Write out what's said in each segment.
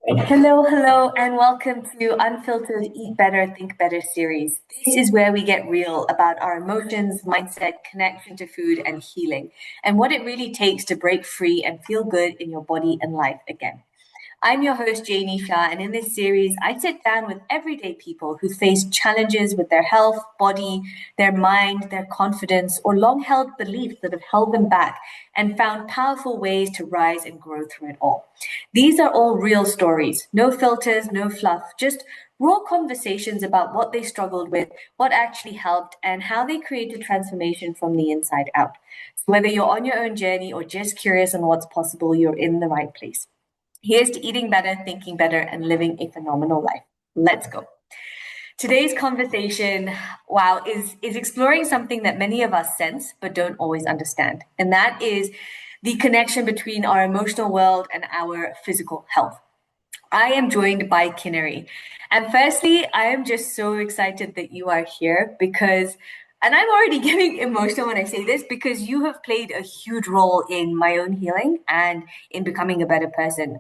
Hello, hello, and welcome to Unfiltered Eat Better, Think Better series. This is where we get real about our emotions, mindset, connection to food, and healing, and what it really takes to break free and feel good in your body and life again. I'm your host, Janie Shah, and in this series, I sit down with everyday people who face challenges with their health, body, their mind, their confidence, or long held beliefs that have held them back and found powerful ways to rise and grow through it all. These are all real stories, no filters, no fluff, just raw conversations about what they struggled with, what actually helped, and how they created transformation from the inside out. So whether you're on your own journey or just curious on what's possible, you're in the right place. Here's to eating better, thinking better, and living a phenomenal life. Let's go. Today's conversation, wow, is exploring something that many of us sense but don't always understand. And that is the connection between our emotional world and our physical health. I am joined by Kinneri. And firstly, I am just so excited that you are here because, and I'm already getting emotional when I say this because you have played a huge role in my own healing and in becoming a better person.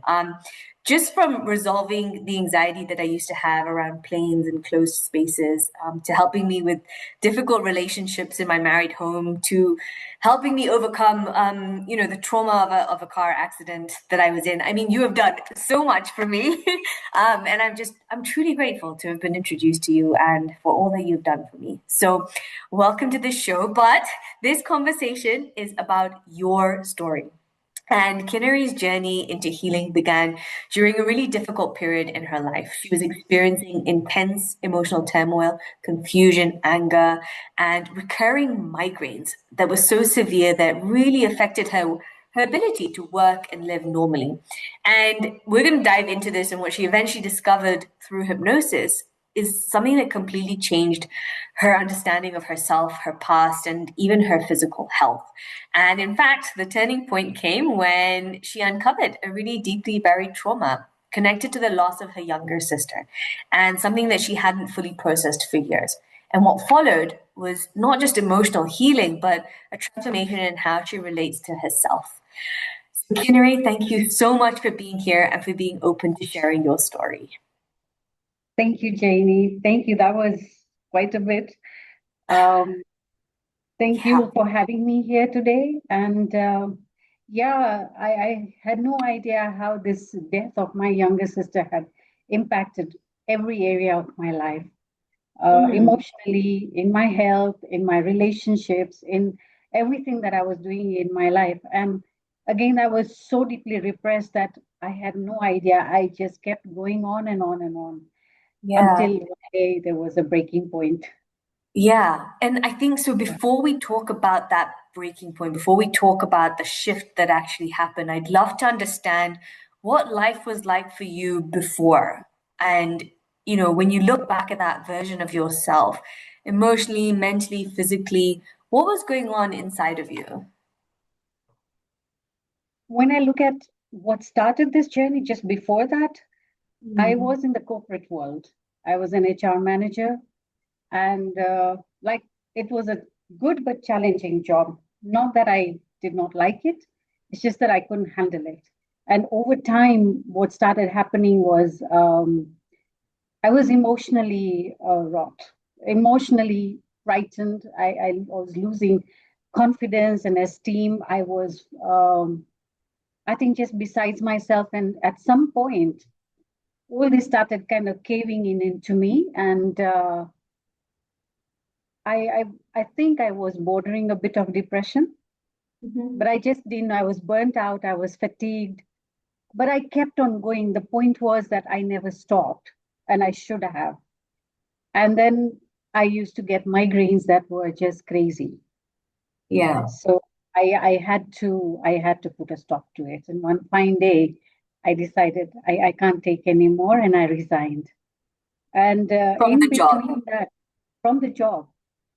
Just from resolving the anxiety that I used to have around planes and closed spaces, to helping me with difficult relationships in my married home, to helping me overcome, the trauma of a car accident that I was in. I mean, you have done so much for me, and I'm truly grateful to have been introduced to you and for all that you've done for me. So, welcome to this show. But this conversation is about your story. And Kinneri's journey into healing began during a really difficult period in her life. She was experiencing intense emotional turmoil, confusion, anger, and recurring migraines that were so severe that really affected her ability to work and live normally. And we're going to dive into this and what she eventually discovered through hypnosis is something that completely changed her understanding of herself, her past, and even her physical health. And in fact, the turning point came when she uncovered a really deeply buried trauma connected to the loss of her younger sister and something that she hadn't fully processed for years. And what followed was not just emotional healing, but a transformation in how she relates to herself. So, Kinneri, thank you so much for being here and for being open to sharing your story. Thank you, Janie. Thank you. That was quite a bit. Um, thank Yeah. you for having me here today. And yeah, I had no idea how this death of my younger sister had impacted every area of my life, Mm. emotionally, in my health, in my relationships, in everything that I was doing in my life. And again, I was so deeply repressed that I had no idea. I just kept going on and on and on Yeah. until one day there was a breaking point. Yeah. And I think so before we talk about that breaking point, before we talk about the shift that actually happened, I'd love to understand what life was like for you before. And, when you look back at that version of yourself, emotionally, mentally, physically, what was going on inside of you? When I look at what started this journey just before that, I Mm. was in the corporate world. I was an HR manager, and like it was a good but challenging job. Not that I did not like it, it's just that I couldn't handle it. And over time, what started happening was I was emotionally wrought, emotionally frightened. I was losing confidence and esteem. I was, I think, just besides myself. And at some point, all this started kind of caving in into me. And I think I was bordering a bit of depression, but Mhm. I just didn't. I was burnt out. I was fatigued, but I kept on going. The point was that I never stopped, and I should have. And then I used to get migraines that were just crazy. Yeah. So I had to put a stop to it. And one fine day, I decided I can't take anymore, and I resigned. And From in the job. between that, from the job,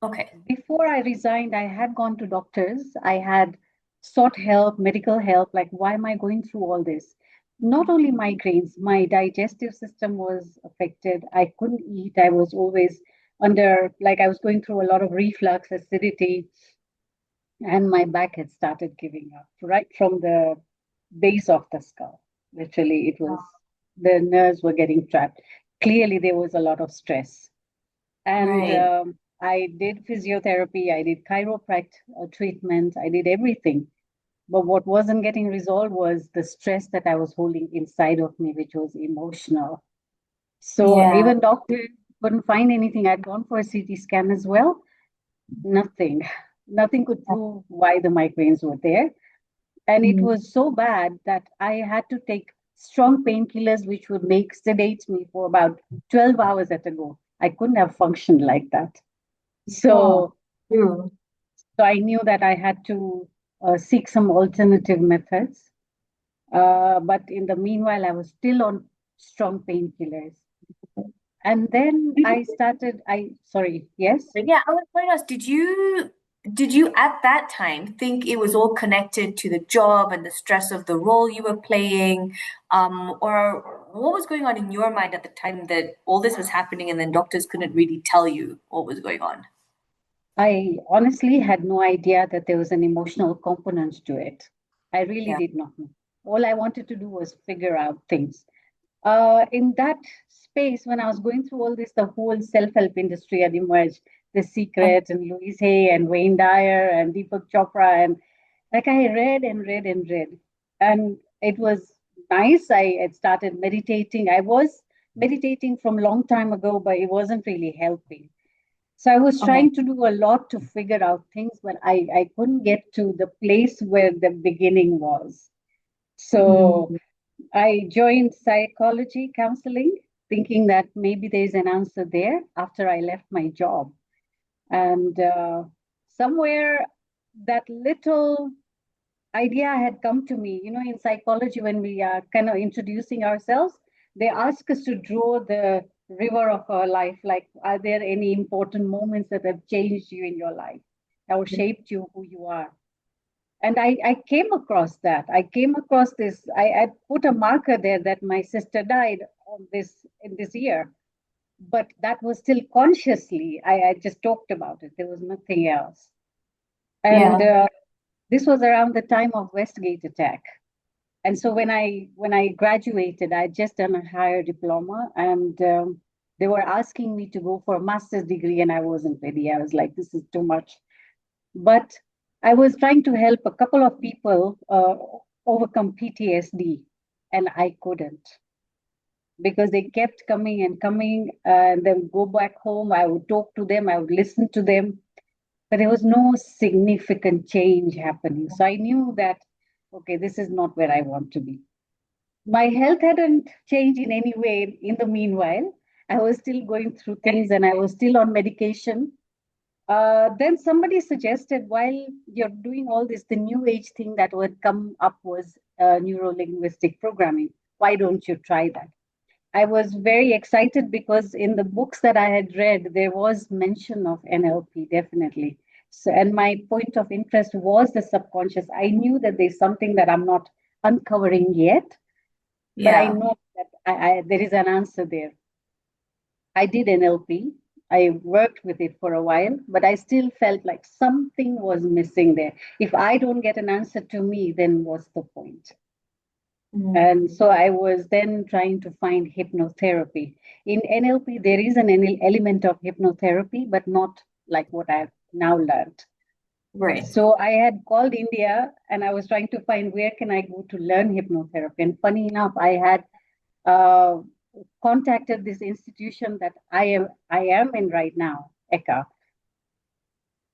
Okay. before I resigned, I had gone to doctors. I had sought help, medical help. Like, why am I going through all this? Not only migraines, my digestive system was affected. I couldn't eat. I was always under, like, I was going through a lot of reflux, acidity, and my back had started giving up right from the base of the skull. Literally, it was the nerves were getting trapped. Clearly, there was a lot of stress. And Right. I did physiotherapy, I did chiropractic treatment, I did everything. But what wasn't getting resolved was the stress that I was holding inside of me, which was emotional. So Yeah. even doctors couldn't find anything. I'd gone for a CT scan as well. Nothing. Nothing could prove why the migraines were there. And it Mhm. was so bad that I had to take strong painkillers, which would make sedate me for about 12 hours at a go. I couldn't have functioned like that. Oh, So, true. so I knew that I had to seek some alternative methods. But in the meanwhile, I was still on strong painkillers. And then I started, sorry, yes? But yeah, I was going to ask, did you at that time think it was all connected to the job and the stress of the role you were playing? Or what was going on in your mind at the time that all this was happening and then doctors couldn't really tell you what was going on? I honestly had no idea that there was an emotional component to it. I really Yeah. did not know. All I wanted to do was figure out things. In that space, when I was going through all this, the whole self-help industry had emerged. The Secret and Louise Hay and Wayne Dyer and Deepak Chopra, and like I read and read and read, and it was nice. I had started meditating. I was meditating from long time ago, but it wasn't really helping. So I was Okay. trying to do a lot to figure out things, but I couldn't get to the place where the beginning was. So Mm, I joined psychology counseling, thinking that maybe there's an answer there after I left my job. And somewhere that little idea had come to me. You know, in psychology, when we are kind of introducing ourselves, they ask us to draw the river of our life. Like, are there any important moments that have changed you in your life or shaped you who you are? And I came across that. I came across this. I put a marker there that my sister died on this in this year, but that was still consciously. I just talked about it. There was nothing else. And yeah. this was around the time of Westgate attack. And so when I graduated, I had just done a higher diploma, and they were asking me to go for a master's degree, and I wasn't ready. I was like, this is too much. But I was trying to help a couple of people overcome PTSD, and I couldn't because they kept coming and coming, and then go back home. I would talk to them, I would listen to them, but there was no significant change happening. So I knew that, okay, this is not where I want to be. My health hadn't changed in any way in the meanwhile. I was still going through things and I was still on medication. Then somebody suggested, while you're doing all this, the new age thing that would come up was neuro linguistic programming. Why don't you try that? I was very excited because in the books that I had read, there was mention of NLP, definitely. So, and my point of interest was the subconscious. I knew that there's something that I'm not uncovering yet, but I Yeah. know that there is an answer there. I did NLP. I worked with it for a while, but I still felt like something was missing there. If I don't get an answer to me, then what's the point? And Mm, so I was then trying to find hypnotherapy. In NLP, there is an element of hypnotherapy, but not like what I've now learned. right. So I had called India and I was trying to find where can I go to learn hypnotherapy. And funny enough, I had uh, contacted this institution that I am in right now, ECA,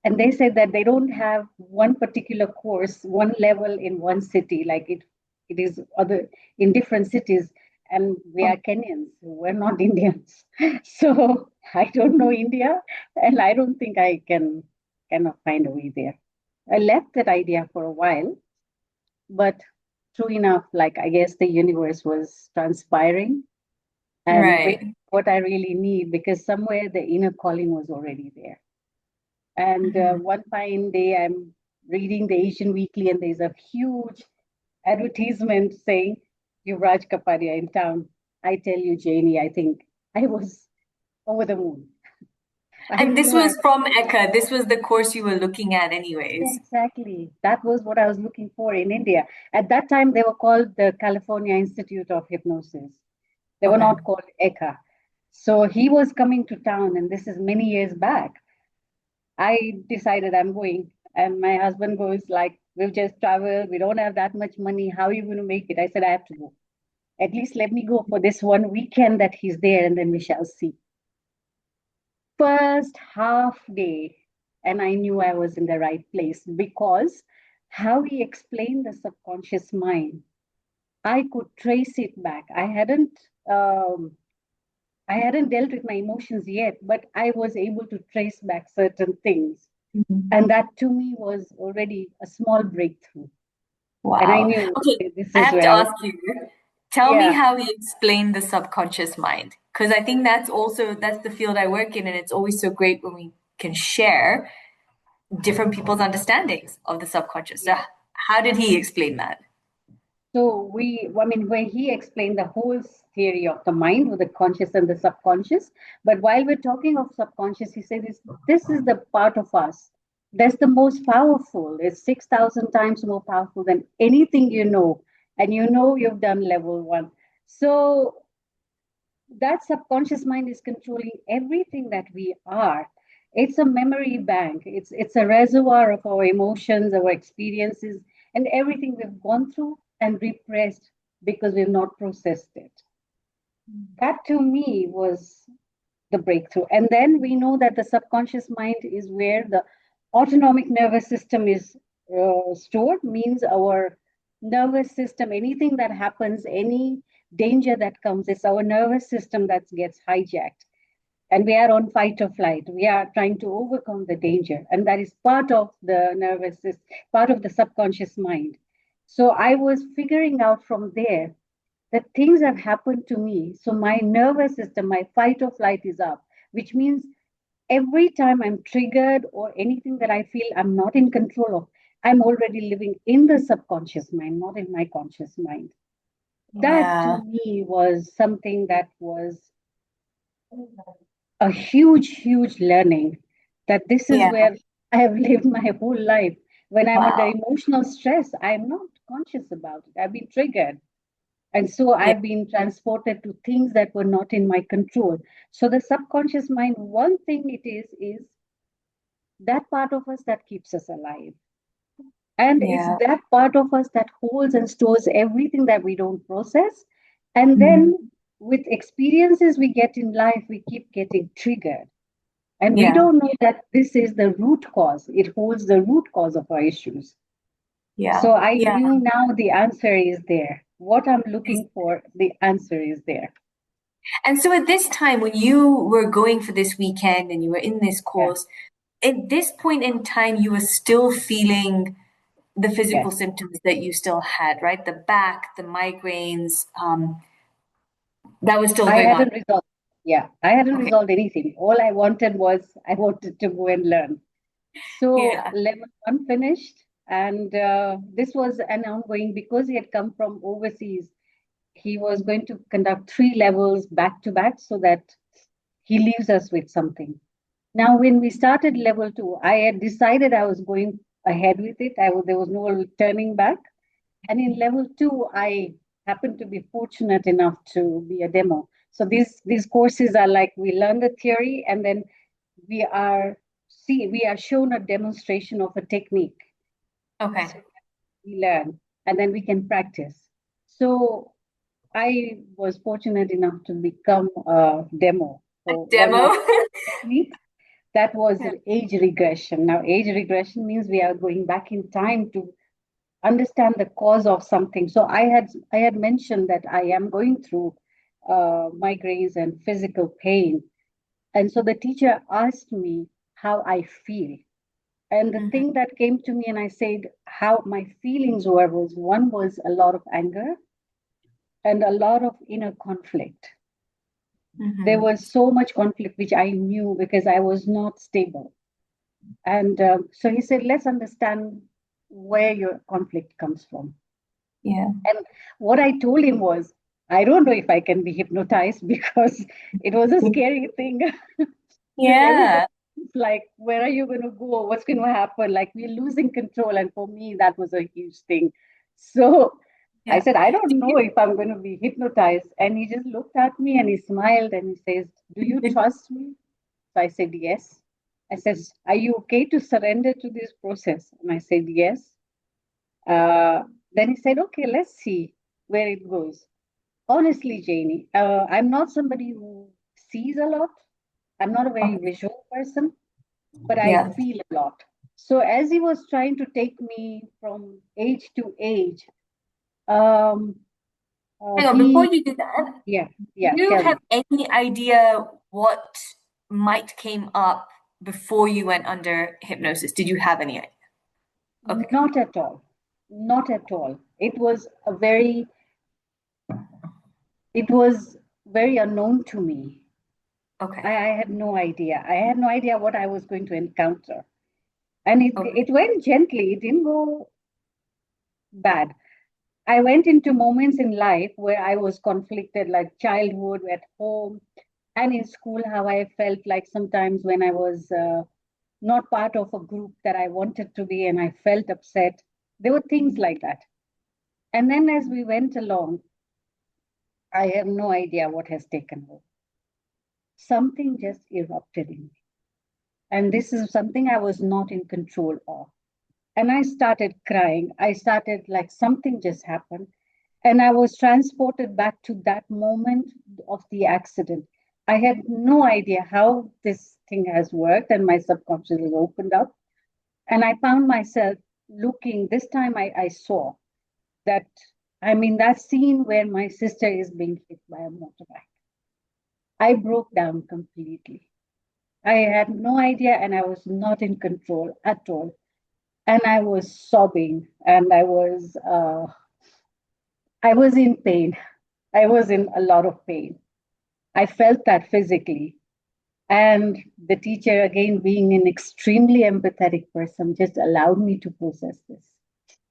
and they said that they don't have one particular course, one level in one city, like it is other in different cities, and we Oh, are Kenyans, we're not Indians. So I don't know India, and I don't think I can cannot find a way there. I left that idea for a while, but true enough, like I guess the universe was transpiring and bring right. what I really need, because somewhere the inner calling was already there. And Mhm. one fine day, I'm reading the Asian Weekly, and there's a huge advertisement saying, Yuvraj Kapadia in town. I tell you, Janie, I think I was over the moon. I And this knew I was from Eka. This was the course you were looking at anyways. exactly. That was what I was looking for in India. At that time, they were called the California Institute of Hypnosis. They were Okay. not called ECHA. So he was coming to town, and this is many years back. I decided I'm going, and my husband goes like, "We've just traveled. We don't have that much money. How are you going to make it?" I said, "I have to go. At least let me go for this one weekend that he's there, and then we shall see." First half day, and I knew I was in the right place because how he explained the subconscious mind, I could trace it back. Um, I hadn't dealt with my emotions yet, but I was able to trace back certain things. Mhm. And that to me was already a small breakthrough. And I Wow. knew Okay, this I is have to where, ask you, tell me yeah. how you explain the subconscious mind. Because I think that's the field I work in, and it's always so great when we can share different people's understandings of the subconscious. So Yeah. how did he explain that? I mean, where he explained the whole theory of the mind with the conscious and the subconscious. But while we're talking of subconscious, he said this is the part of us that's the most powerful. It's 6,000 times more powerful than anything you know. And you know you've done level one. So that subconscious mind is controlling everything that we are. It's a memory bank. It's a reservoir of our emotions, our experiences, and everything we've gone through and repressed because we've not processed it. That to me was the breakthrough. And then we know that the subconscious mind is where the autonomic nervous system is stored, means our nervous system, anything that happens, any danger that comes, it's our nervous system that gets hijacked. And we are on fight or flight. We are trying to overcome the danger. And that is part of the nervous system, part of the subconscious mind. So I was figuring out from there that things have happened to me. So my nervous system, my fight or flight is up, which means every time I'm triggered or anything that I feel I'm not in control of, I'm already living in the subconscious mind, not in my conscious mind. That to Yeah, me was something that was a huge, huge learning that this is yeah. where I have lived my whole life. When I'm under Wow. emotional stress, I'm not conscious about it. I've been triggered. And so Yeah, I've been transported to things that were not in my control. So the subconscious mind, one thing it is that part of us that keeps us alive. And it's yeah. that part of us that holds and stores everything that we don't process. And Mm. then with experiences we get in life, we keep getting triggered. And we Yeah, don't know that this is the root cause. It holds the root cause of our issues. yeah, So I yeah. knew now the answer is there. What I'm looking for, the answer is there. And so at this time, when you were going for this weekend and you were in this Yeah. course, at this point in time, you were still feeling the physical Yes. symptoms that you still had, right? The back, the migraines, that was still I going on. hadn't resolved. Yeah, I hadn't Okay. resolved anything. All I wanted was I wanted to go and learn. So Yeah. level one finished, and this was an ongoing because he had come from overseas. He was going to conduct three levels back to back so that he leaves us with something. Now, when we started level two, I had decided I was going ahead with it. There was no turning back. And in level two, I happened to be fortunate enough to be a demo. So these courses are like we learn the theory and then we are we are shown a demonstration of a technique. Okay. So we learn and then we can practice. So I was fortunate enough to become a demo for one Demo. of the techniques that was Yeah. age regression. Now, age regression means we are going back in time to understand the cause of something. So I had mentioned that I am going through migraines and physical pain, and so the teacher asked me how I feel. And the Hmm. thing that came to me, and I said how my feelings were was one was a lot of anger and a lot of inner conflict. There Hmm. was so much conflict which I knew because I was not stable. And so he said, let's understand where your conflict comes from. Yeah. And what I told him was, I don't know if I can be hypnotized because it was a scary thing because everybody Yeah. It's like, where are you going to go? What's going to happen? Like, we're losing control. And for me, that was a huge thing. So I Yeah. said, I don't know if I'm going to be hypnotized. And he just looked at me and he smiled and he says, do you trust me? So I said, yes. I says, are you okay to surrender to this process? And I said, yes. Uh, then he said, okay, let's see where it goes. Honestly, Janie, I'm not somebody who sees a lot. I'm not a very visual person, but I Yeah. feel a lot. So as he was trying to take me from age to age, um, Hang on, before he, you do that, yeah, do yeah, you tell have me. any idea what might came up before you went under hypnosis? Did you have any idea? Okay. Not at all. Not at all. It was very unknown to me. Okay. I had no idea. I had no idea what I was going to encounter. And Okay. it went gently. It didn't go bad. I went into moments in life where I was conflicted, like childhood at home and in school, how I felt like sometimes when I was not part of a group that I wanted to be and I felt upset. There were things like that. And then as we went along, I have no idea what has taken over. Something just erupted in me. And this is something I was not in control of. And I started crying. I started like something just happened. And I was transported back to that moment of the accident. I had no idea how this thing has worked, and my subconscious has opened up. And I found myself looking, this time I saw that I'm in that scene where my sister is being hit by a motorbike. I broke down completely. I had no idea, and I was not in control at all. And I was sobbing, and I was in pain. I was in a lot of pain. I felt that physically. And the teacher, again, being an extremely empathetic person, just allowed me to process this.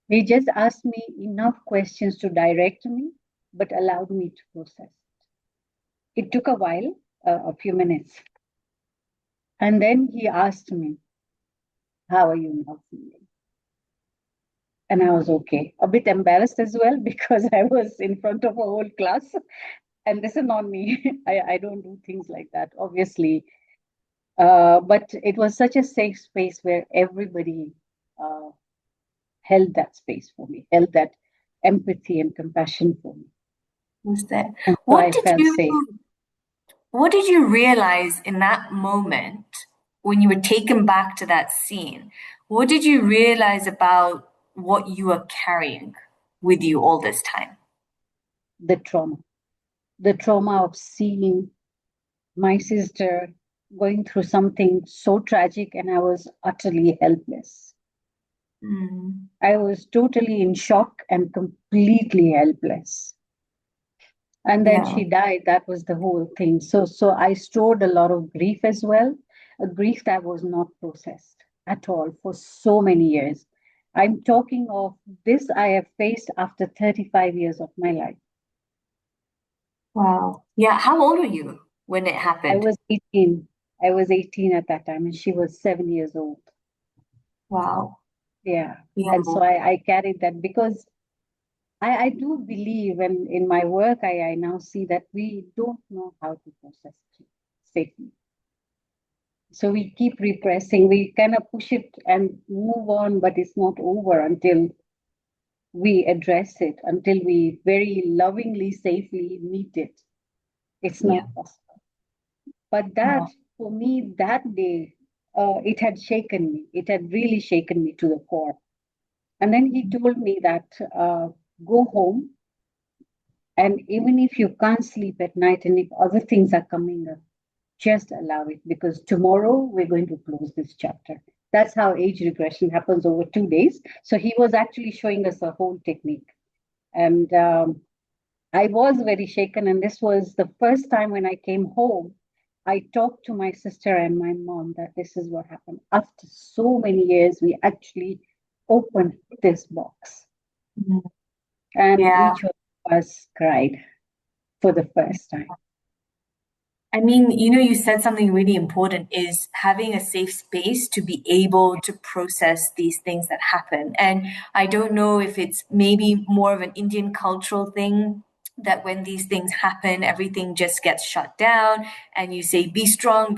He just asked me enough questions to direct me, but allowed me to process. It took a while, a few minutes. And then he asked me, how are you now feeling? And I was okay. A bit embarrassed as well because I was in front of a whole class. And this is not me. I don't do things like that, obviously. But it was such a safe space where everybody uh, held that space for me, held that empathy and compassion for me. Was there? And so What I did felt you safe. what did you realize in that moment when you were taken back to that scene? What did you realize about what you were carrying with you all this time? The trauma, the trauma of seeing my sister going through something so tragic, and I was utterly helpless. Mm, I was totally in shock and completely helpless. And then yeah. she died. That was the whole thing. So I stored a lot of grief as well, a grief that was not processed at all for so many years. I'm talking of this I have faced after 35 years of my life. Wow. Yeah. How old were you when it I happened? was 18. I was 18 at that time, and she was 7 years old. Wow. Yeah. Yeah. And so I carried that because I do believe, and in my work, I now see that we don't know how to process safely. So we keep repressing, we kind of push it and move on, but it's not over until we address it, until we very lovingly, safely meet it. It's Yeah. not possible. But that, Wow. for me, that day, it had shaken me. It had really shaken me to the core. And then he told me that go home, and even if you can't sleep at night and if other things are coming up, just allow it because tomorrow we're going to close this chapter. That's how age regression happens over 2 days. So he was actually showing us a whole technique. And I was very shaken. And this was the first time when I came home, I talked to my sister and my mom that this is what happened. After so many years, we actually opened this box, Mhm. and Yeah. each of us cried for the first time. I mean, you said something really important is having a safe space to be able to process these things that happen. And I don't know if it's maybe more of an Indian cultural thing that when these things happen, everything just gets shut down and you say, be strong,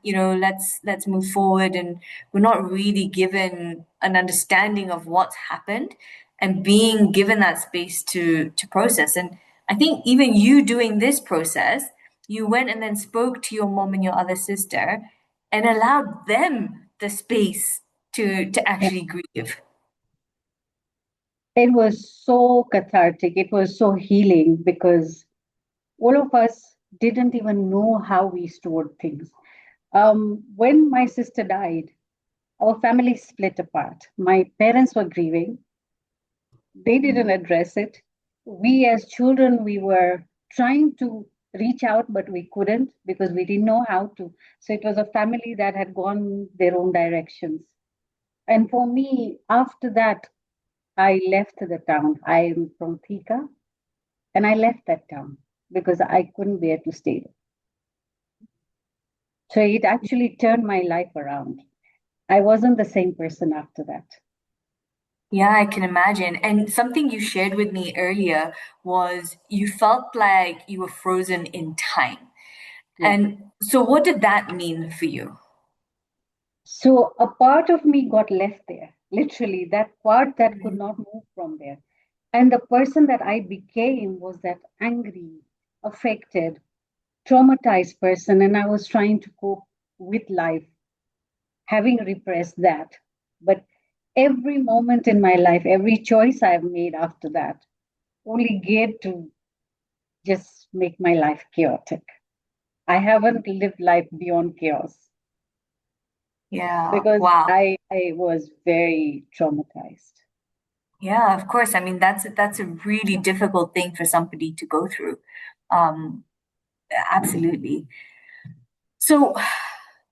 let's move forward. And we're not really given an understanding of what's happened and being given that space to process. And I think even you doing this process, you went and then spoke to your mom and your other sister and allowed them the space to Yeah. actually grieve. It was so cathartic. It was so healing because all of us didn't even know how we stored things. When my sister died, our family split apart. My parents were grieving. They didn't address it. We, as children, we were trying to reach out, but we couldn't because we didn't know how to. So it was a family that had gone their own directions. And for me, after that, I left the town. I am from Thika, and I left that town because I couldn't bear to stay there. So it actually turned my life around. I wasn't the same person after that. Yeah, I can imagine. And something you shared with me earlier was you felt like you were frozen in time. Yeah. And so, what did that mean for you? So a part of me got left there, literally, that part that could Mhm. not move from there. And the person that I became was that angry, affected, traumatized person. And I was trying to cope with life, having repressed that. But every moment in my life, every choice I've made after that, only geared to just make my life chaotic. I haven't lived life beyond chaos Yeah, because wow. I was very traumatized. Yeah, of course. I mean, that's a really difficult thing for somebody to go through. Um, absolutely. So,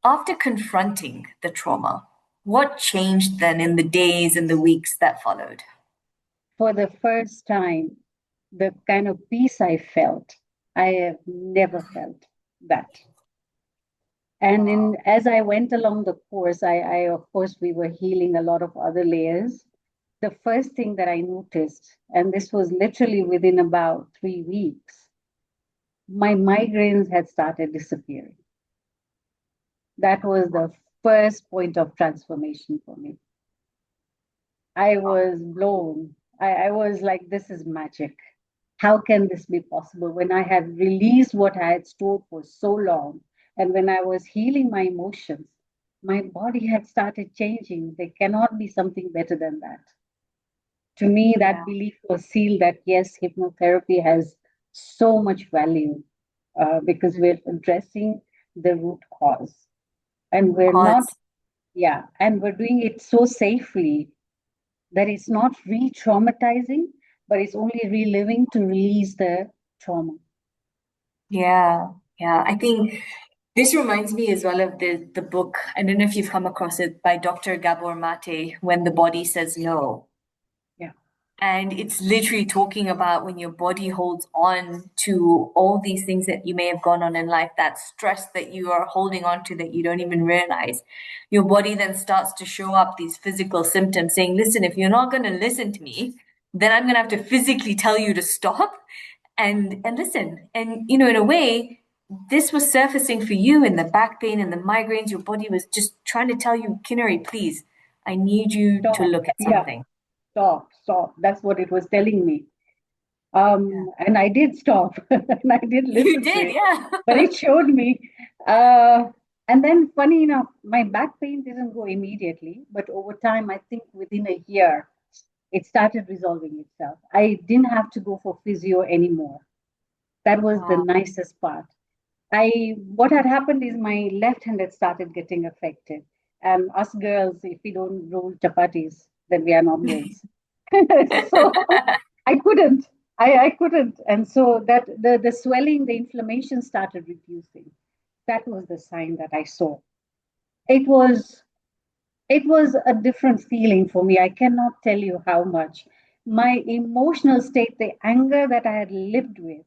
after confronting the trauma, what changed then in the days and the weeks that followed? For the first time, the kind of peace I felt, I have never felt that. And Wow. as I went along the course, I of course we were healing a lot of other layers. The first thing that I noticed, and this was literally within about 3 weeks, my migraines had started disappearing. That was the first point of transformation for me. I was blown. I was like, this is magic. How can this be possible when I had released what I had stored for so long? And when I was healing my emotions, my body had started changing. There cannot be something better than that. To me, that Yeah, belief was sealed that yes, hypnotherapy has so much value because we're addressing the root cause. And we're not, cause yeah, and we're doing it so safely that it's not re traumatizing, but it's only reliving to release the trauma. yeah, yeah. I think this reminds me as well of the book. I don't know if you've come across it by Dr. Gabor Mate, When the Body Says No. Yeah. And it's literally talking about when your body holds on to all these things that you may have gone on in life, that stress that you are holding on to that you don't even realize. Your body then starts to show up these physical symptoms saying, listen, if you're not going to listen to me, then I'm going to have to physically tell you to stop and listen. And, in a way, this was surfacing for you in the back pain and the migraines. Your body was just trying to tell you, Kinneri, please, I need you to Stop. look at Yeah. something. Stop. Stop. That's what it was telling me. Yeah. And I did stop and I did You listen to did, it, yeah. but it showed me. Uh, and then, funny enough, my back pain didn't go immediately, but over time, I think within a year, it started resolving itself. I didn't have to go for physio anymore. That was the Wow. nicest part. I what had happened is my left hand had started getting affected. And us girls, if we don't roll chapatis, then we are not girls. So I couldn't. I couldn't. And so that the swelling, the inflammation started reducing. That was the sign that I saw. It was it was a different feeling for me. I cannot tell you how much. My emotional state, the anger that I had lived with,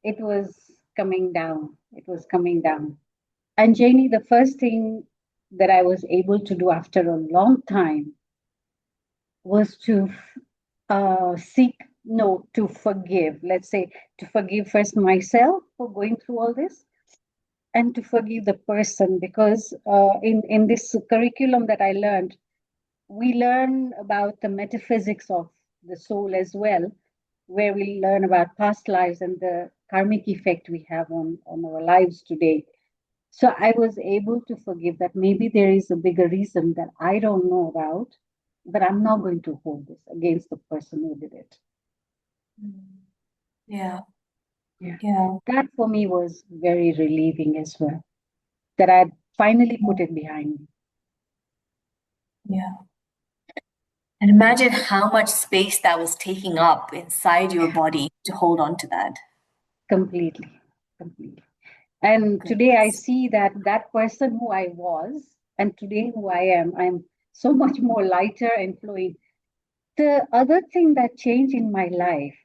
it was coming down. It was coming down. And Janie, the first thing that I was able to do after a long time was to to forgive. Let's say to forgive first myself for going through all this, and to forgive the person, because in this curriculum that I learned, we learn about the metaphysics of the soul as well, where we learn about past lives and the karmic effect we have on our lives today. So I was able to forgive that maybe there is a bigger reason that I don't know about, but I'm not going to hold this against the person who did it. Yeah. Yeah. Yeah. That for me was very relieving as well, that I finally put it behind me. Yeah. And imagine how much space that was taking up inside your body to hold on to that. Completely, completely. And today I Goodness. see that that person who I was and today who I am, I'm so much more lighter and flowing. The other thing that changed in my life,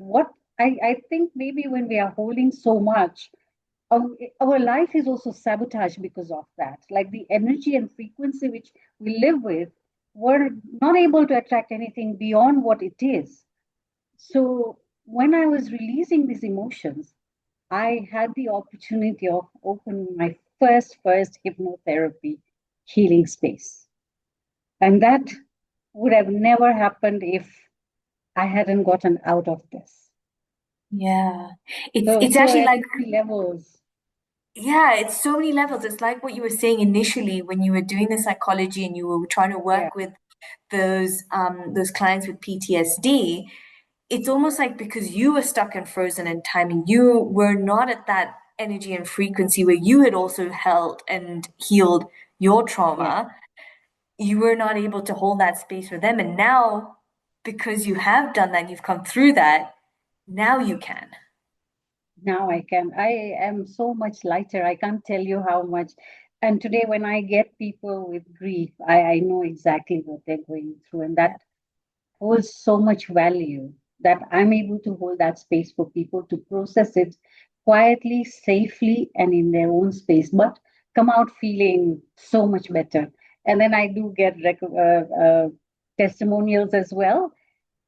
I think maybe when we are holding so much, our, our life is also sabotaged because of that. Like the energy and frequency which we live with, we're not able to attract anything beyond what it is. So when I was releasing these emotions, I had the opportunity of opening my first hypnotherapy healing space. And that would have never happened if I hadn't gotten out of this. Yeah. It's So, it's so actually at like, many levels, yeah, it's so many levels. It's like what you were saying initially when you were doing the psychology and you were trying to yeah, work with those clients with PTSD. It's almost like because you were stuck and frozen in time and you were not at that energy and frequency where you had also held and healed your yeah. trauma, you were not able to hold that space for them. And now, because you have done that, you've come through that, now you can. Now I can. I am so much lighter. I can't tell you how much. And today, when I get people with grief, I know exactly what they're going through. And that Yeah. holds so much value that I'm able to hold that space for people to process it quietly, safely, and in their own space, but come out feeling so much better. And then I do get testimonials as well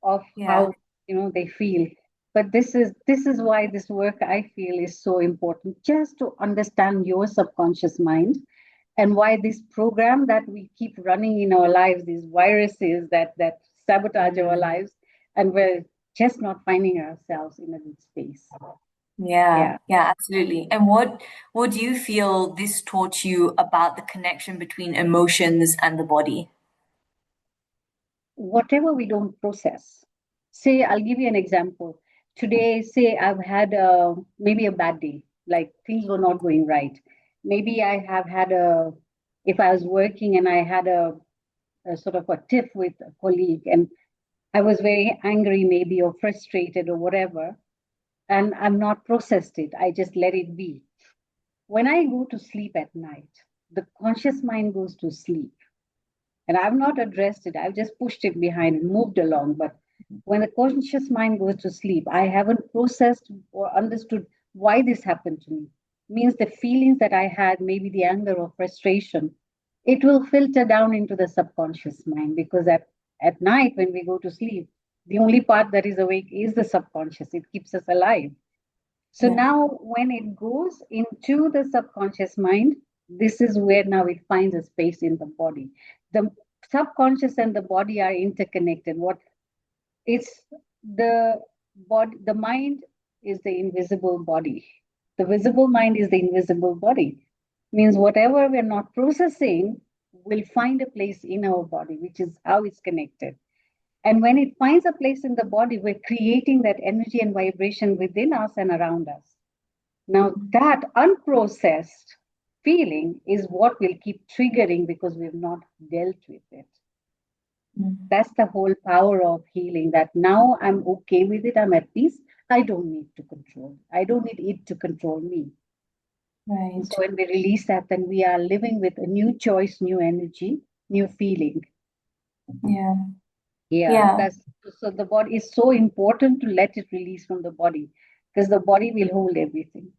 of Yeah. how they feel. But this is why this work I feel is so important, just to understand your subconscious mind, and why this program that we keep running in our lives, these viruses that sabotage our Mm. lives, and we're just not finding ourselves in a good space. Yeah, Yeah. yeah, absolutely. And what do you feel this taught you about the connection between emotions and the body? Whatever we don't process. Say, I'll give you an example. Today, say I've had maybe a bad day, like things were not going right. Maybe I have had if I was working and I had a sort of a tiff with a colleague, and I was very angry, maybe, or frustrated, or whatever, and I'm not processed it. I just let it be. When I go to sleep at night, the conscious mind goes to sleep. And I've not addressed it. I've just pushed it behind and moved along. But when the conscious mind goes to sleep, I haven't processed or understood why this happened to me. Means the feelings that I had, maybe the anger or frustration, it will filter down into the subconscious mind, because at night when we go to sleep, the only part that is awake is the subconscious. It keeps us alive. So Yeah. now, when it goes into the subconscious mind, this is where now it finds a space in the body. The subconscious and the body are interconnected. What it's the body, the mind is the invisible body. The visible mind is the invisible body. Means whatever we're not processing will find a place in our body, which is how it's connected. And when it finds a place in the body, we're creating that energy and vibration within us and around us. Now, that unprocessed feeling is what will keep triggering because we've not dealt with it. Mm. That's the whole power of healing, that now I'm okay with it, I'm at peace. I don't need to control. I don't need it to control me. And so Right. when we release that, then we are living with a new choice, new energy, new feeling. Yeah. Yeah, Yeah. that's so the body is so important to let it release from the body, because the body will hold everything.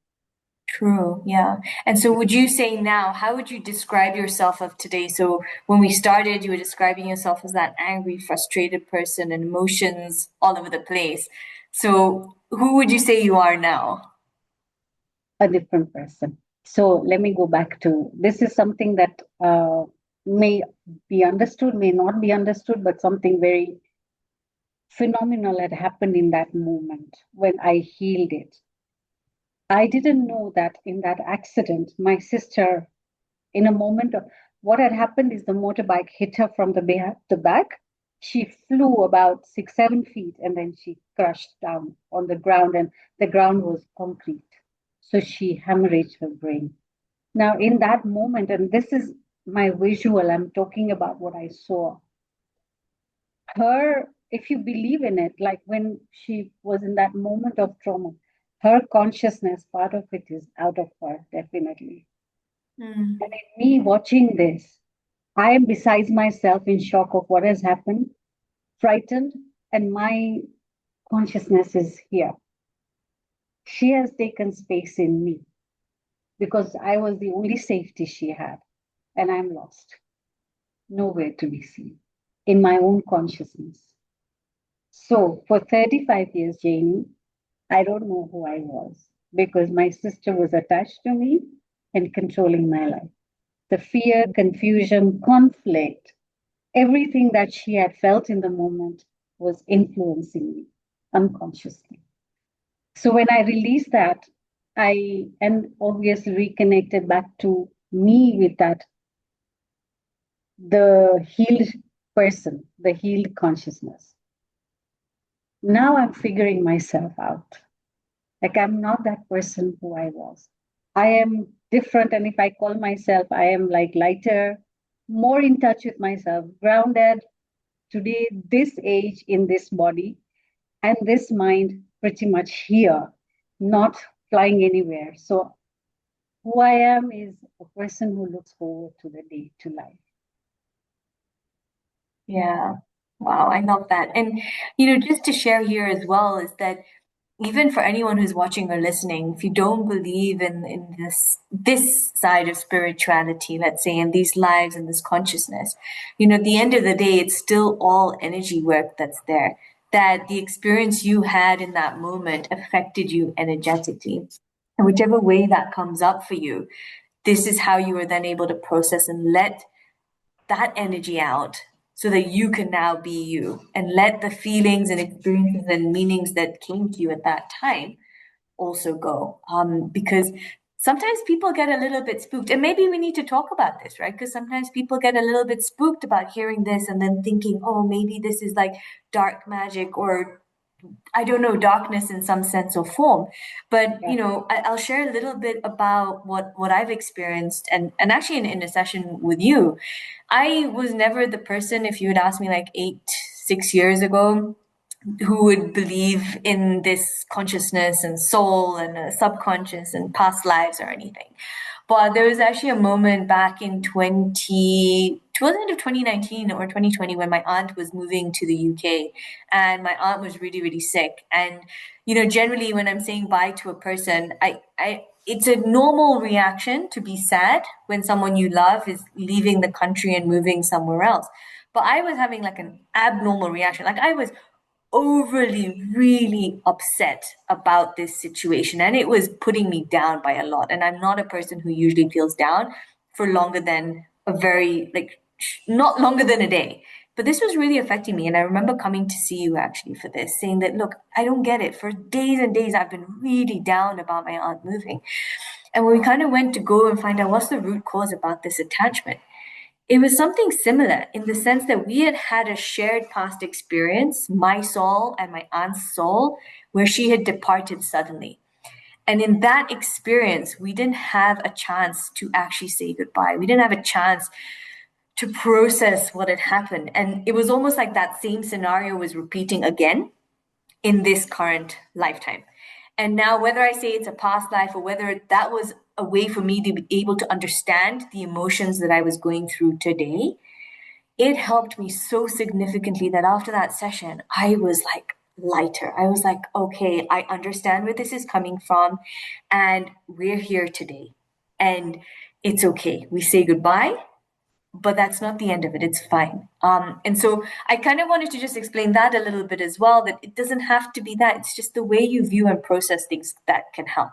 True, yeah. And so would you say now, how would you describe yourself of today? So when we started, you were describing yourself as that angry, frustrated person and emotions all over the place. So who would you say you are now? A different person. So let me go back to this is something that may be understood, may not be understood, but something very phenomenal had happened in that moment when I healed it. I didn't know that in that accident, my sister, in a moment of what had happened is the motorbike hit her from the back. She flew about 6, 7 feet and then she crashed down on the ground, and the ground was concrete. So she hemorrhaged her brain. Now, in that moment, and this is my visual, I'm talking about what I saw. Her, if you believe in it, like when she was in that moment of trauma, her consciousness, part of it is out of her, definitely. Mm, And in me watching this, I am besides myself in shock of what has happened, frightened, and my consciousness is here. She has taken space in me because I was the only safety she had, and I'm lost, nowhere to be seen in my own consciousness. So for 35 years, Janie, I don't know who I was because my sister was attached to me and controlling my life. The fear, confusion, conflict, everything that she had felt in the moment was influencing me unconsciously. So when I released that, I and obviously reconnected back to me with that, the healed person, the healed consciousness. Now I'm figuring myself out. Like I'm not that person who I was. I am different. And if I call myself, I am like lighter, more in touch with myself, grounded today, this age in this body and this mind pretty much here, not flying anywhere. So who I am is a person who looks forward to the day, to life. yeah. Wow, I love that. And, just to share here as well is that even for anyone who's watching or listening, if you don't believe in this side of spirituality, let's say, in these lives and this consciousness, at the end of the day, it's still all energy work that's there. That the experience you had in that moment affected you energetically. And whichever way that comes up for you, this is how you are then able to process and let that energy out so that you can now be you and let the feelings and experiences and meanings that came to you at that time also go. Because sometimes people get a little bit spooked, and maybe we need to talk about this, right? Because sometimes people get a little bit spooked about hearing this and then thinking, oh, maybe this is like dark magic or I don't know, darkness in some sense or form. But Yeah. I'll share a little bit about what I've experienced, and actually in a session with you, I was never the person. If you had asked me like 6 years ago, who would believe in this consciousness and soul and a subconscious and past lives or anything. But there was actually a moment back in 20, of 2019 or 2020 when my aunt was moving to the UK and my aunt was really, really sick. And, generally when I'm saying bye to a person, it's a normal reaction to be sad when someone you love is leaving the country and moving somewhere else. But I was having like an abnormal reaction. Like I was overly really upset about this situation and it was putting me down by a lot, and I'm not a person who usually feels down for longer than a very like not longer than a day, but this was really affecting me. And I remember coming to see you actually for this, saying that look, I don't get it. For days and days I've been really down about my aunt moving, and when we kind of went to go and find out what's the root cause about this attachment, it was something similar in the sense that we had had a shared past experience, my soul and my aunt's soul, where she had departed suddenly. And in that experience, we didn't have a chance to actually say goodbye. We didn't have a chance to process what had happened. And it was almost like that same scenario was repeating again in this current lifetime. And now, whether I say it's a past life or whether that was a way for me to be able to understand the emotions that I was going through today, it helped me so significantly that after that session, I was like lighter. I was like, okay, I understand where this is coming from, and we're here today. And it's okay. We say goodbye, but that's not the end of it. It's fine. And so I kind of wanted to just explain that a little bit as well, that it doesn't have to be that. It's just the way you view and process things that can help.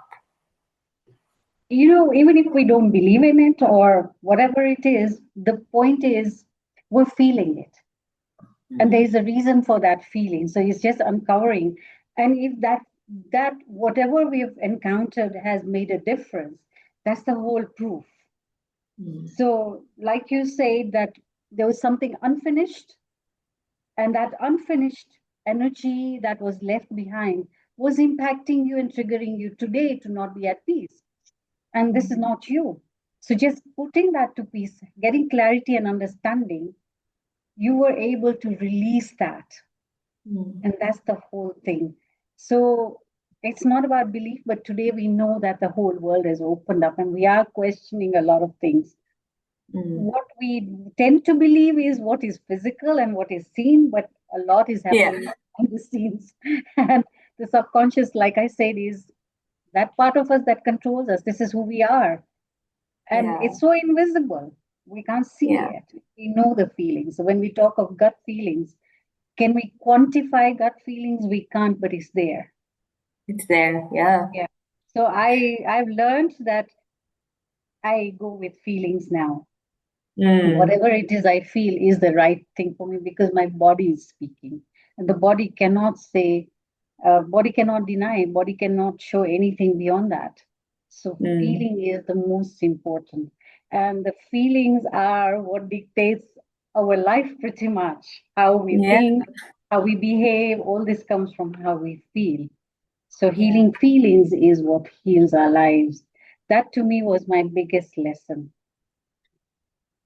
Even if we don't believe in it or whatever it is, the point is we're feeling it. And there Mm, is a reason for that feeling. So it's just uncovering. And if that whatever we've encountered has made a difference, that's the whole proof. mm, So, like you said, that there was something unfinished, and that unfinished energy that was left behind was impacting you and triggering you today to not be at peace. And this is mm, not you. So, just putting that to peace, getting clarity and understanding, you were able to release that. mm. And that's the whole thing. So, it's not about belief, but today we know that the whole world has opened up and we are questioning a lot of things. Mm. What we tend to believe is what is physical and what is seen, but a lot is Yeah, happening behind the scenes. And the subconscious, like I said, is that part of us that controls us. This is who we are. And yeah, it's so invisible. We can't see yeah. it. We know the feelings. So when we talk of gut feelings, can we quantify gut feelings? We can't, but it's there. It's there. Yeah. Yeah. So I've learned that I go with feelings now. Mm, Whatever it is I feel is the right thing for me because my body is speaking. And the body cannot say, body cannot deny, body cannot show anything beyond that. So mm. feeling is the most important. And the feelings are what dictates our life pretty much. How we Yeah, think, how we behave, all this comes from how we feel. So yeah. healing feelings is what heals our lives. That to me was my biggest lesson.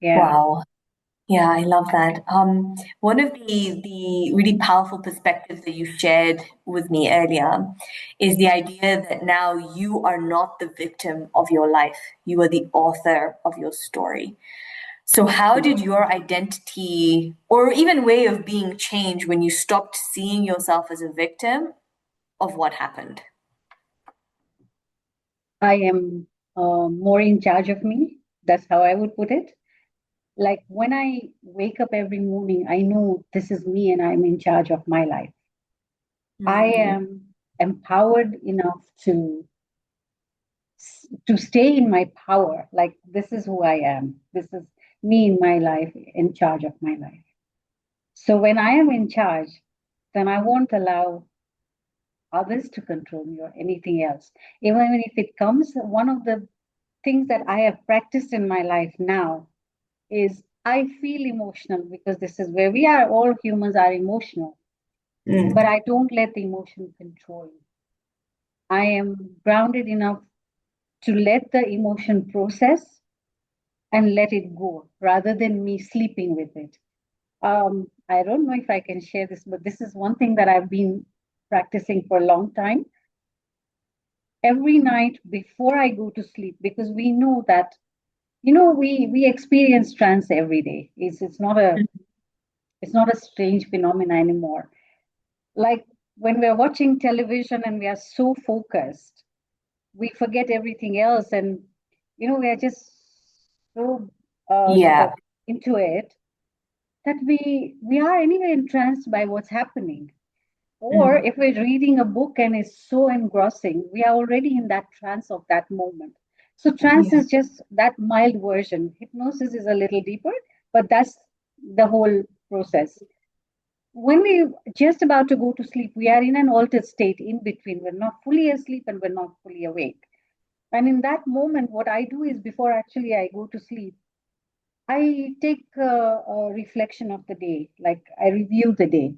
Yeah. Wow. Yeah, I love that. One of the really powerful perspectives that you shared with me earlier is the idea that now you are not the victim of your life. You are the author of your story. So how did your identity or even way of being change when you stopped seeing yourself as a victim of what happened? I am more in charge of me. That's how I would put it. Like when I wake up every morning, I know this is me and I'm in charge of my life. I Mm, am empowered enough to stay in my power. Like this is who I am. This is me in my life, in charge of my life. So when I am in charge, then I won't allow others to control me or anything else. Even if it comes, one of the things that I have practiced in my life now is I feel emotional because this is where we are. All humans are emotional, but mm, I don't let the emotion control me. I am grounded enough to let the emotion process and let it go rather than me sleeping with it. I don't know if I can share this, but this is one thing that I've been practicing for a long time. Every night before I go to sleep, because we know that we experience trance every day. It's not a strange phenomenon anymore. Like when we're watching television and we are so focused, we forget everything else, and we are just so sort of yeah. into it that we are anyway entranced by what's happening. Or Mm, if we're reading a book and it's so engrossing, we are already in that trance of that moment. So trance yeah. is just that mild version. Hypnosis is a little deeper, but that's the whole process. When we just about to go to sleep, we are in an altered state in between. We're not fully asleep and we're not fully awake. And in that moment, what I do is before actually I go to sleep, I take a reflection of the day, like I review the day.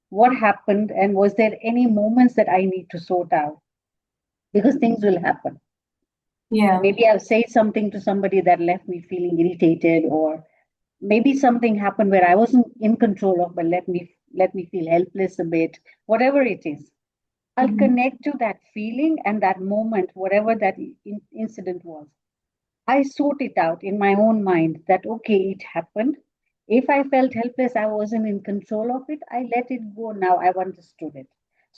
What happened, and was there any moments that I need to sort out? Because things will happen. Yeah. Maybe I've said something to somebody that left me feeling irritated, or maybe something happened where I wasn't in control of, but let me feel helpless a bit. Whatever it is, I'll Mhm. connect to that feeling and that moment, whatever that incident was. I sort it out in my own mind that, okay, it happened. If I felt helpless, I wasn't in control of it, I let it go. Now I've understood it.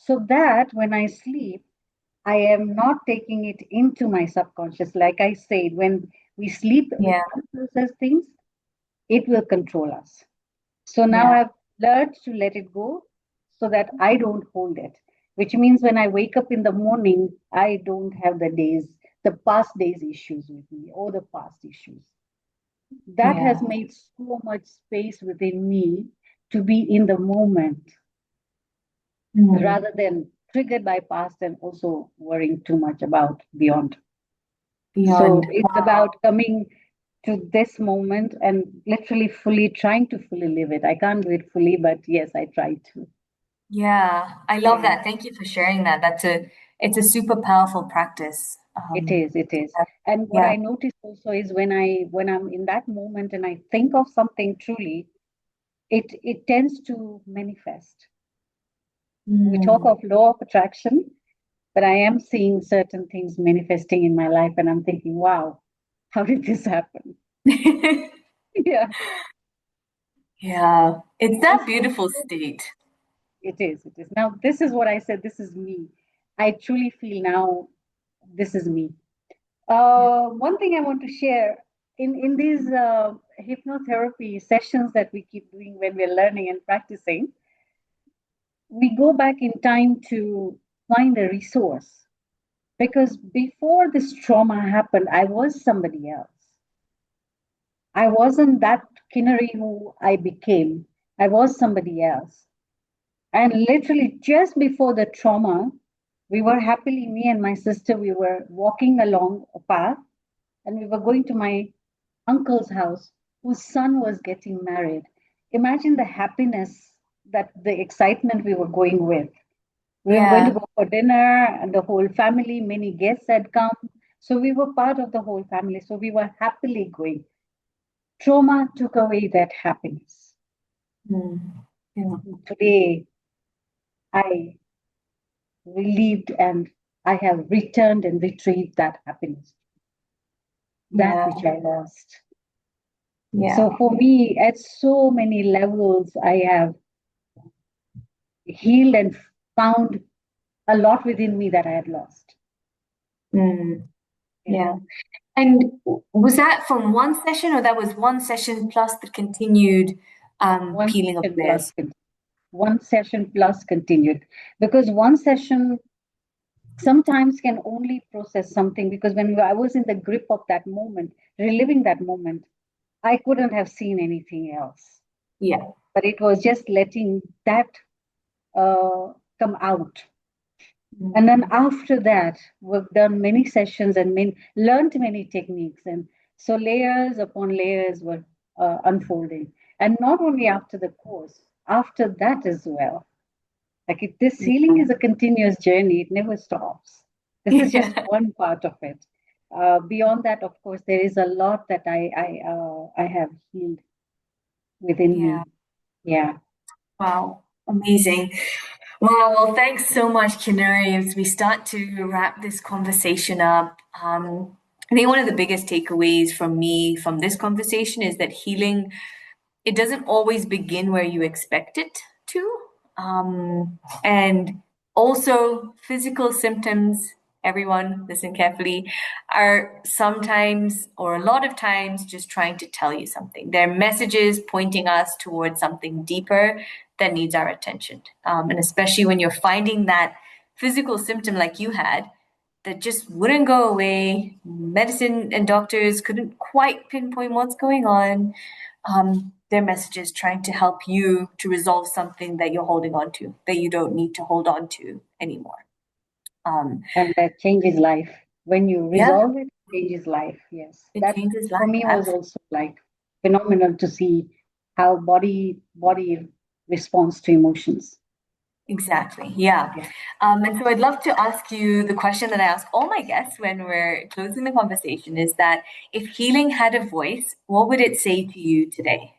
so that when I sleep, I am not taking it into my subconscious. Like I said, when we sleep with Yeah. unprocessed things, it will control us. So now Yeah. I've learned to let it go so that I don't hold it, which means when I wake up in the morning, I don't have the past days issues with me or the past issues. That has Yeah. made so much space within me to be in the moment Mm. rather than triggered by past and also worrying too much about beyond. So Beyond. it's Wow. about coming to this moment and literally fully trying to fully live it. I can't do it fully, but yes, I try to. Yeah, I love Yeah, that. Thank you for sharing that. It's a super powerful practice. it is. It is. And what Yeah. I notice also is when I'm in that moment and I think of something truly, it tends to manifest. We talk Mm. of law of attraction, but I am seeing certain things manifesting in my life, and I'm thinking, wow, how did this happen? Yeah. Yeah, it's And that so beautiful state. it is. It is. Now, this is what I said. This is me. I truly feel now this is me. Yeah. One thing I want to share in these hypnotherapy sessions that we keep doing when we're learning and practicing, we go back in time to find a resource because before this trauma happened, I was somebody else. I wasn't that Kinneri who I became. I was somebody else. And literally just before the trauma, we were happily, me and my sister, we were walking along a path and we were going to my uncle's house whose son was getting married. Imagine the happiness, that the excitement we were going with. We were going to Yeah. go for dinner and the whole family, many guests had come. So we were part of the whole family. So we were happily going. Trauma took away that happiness. Mm. Yeah. Today, I relieved and I have returned and retrieved that happiness, that Yeah. which I lost. Yeah. So for me, at so many levels, I have healed and found a lot within me that I had lost. Mm. Yeah. Yeah. And was that from one session, or that was one session plus the continued One peeling of session layers? one session plus continued. Because one session sometimes can only process something because when I was in the grip of that moment, reliving that moment, I couldn't have seen anything else. Yeah. But it was just letting that uh, come out. And then Mm. after that, we've done many sessions and learned many techniques. And so layers upon layers were unfolding. And not only after the course, after that as well. Like this healing is a continuous journey, it never stops. This is just Yeah. one part of it. Beyond that, of course, there is a lot that I have healed within Yeah. me. Yeah. Wow. Amazing. Wow. Well, thanks so much, Kinneri. As we start to wrap this conversation up, I think one of the biggest takeaways from me from this conversation is that healing, it doesn't always begin where you expect it to. And also, physical symptoms, everyone listen carefully, are sometimes or a lot of times just trying to tell you something. They're messages pointing us towards something deeper that needs our attention. And especially when you're finding that physical symptom like you had, that just wouldn't go away. Medicine and doctors couldn't quite pinpoint what's going on. Their messages trying to help you to resolve something that you're holding on to, that you don't need to hold on to anymore. Um, And that changes life. When you yeah, resolve it, it changes life. Yes. it That changes for life. me was Absolutely. also like phenomenal to see how body responds to emotions. Exactly. Yeah. Yeah. And so I'd love to ask you the question that I ask all my guests when we're closing the conversation is that if healing had a voice, what would it say to you today?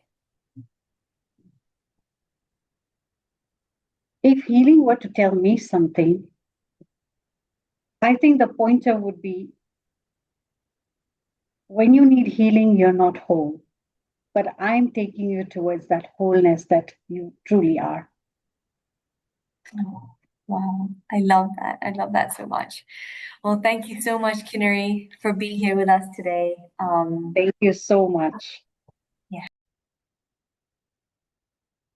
If healing were to tell me something, I think the pointer would be when you need healing, you're not whole. But I'm taking you towards that wholeness that you truly are. Wow. I love that. I love that so much. Well, thank you so much, Kinneri, for being here with us today. Thank you so much. Yeah.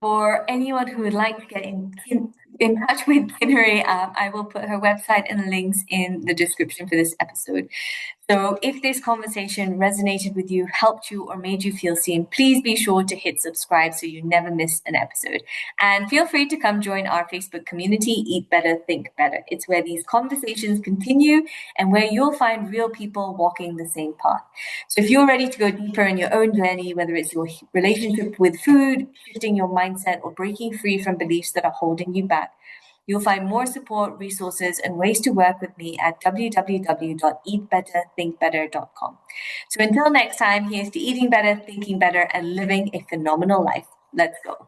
For anyone who would like to get in touch with Kinneri, I will put her website and links in the description for this episode. So if this conversation resonated with you, helped you, or made you feel seen, please be sure to hit subscribe so you never miss an episode. And feel free to come join our Facebook community, Eat Better, Think Better. It's where these conversations continue and where you'll find real people walking the same path. So if you're ready to go deeper in your own journey, whether it's your relationship with food, shifting your mindset, or breaking free from beliefs that are holding you back, you'll find more support, resources, and ways to work with me at www.eatbetterthinkbetter.com. So until next time, here's to eating better, thinking better, and living a phenomenal life. Let's go.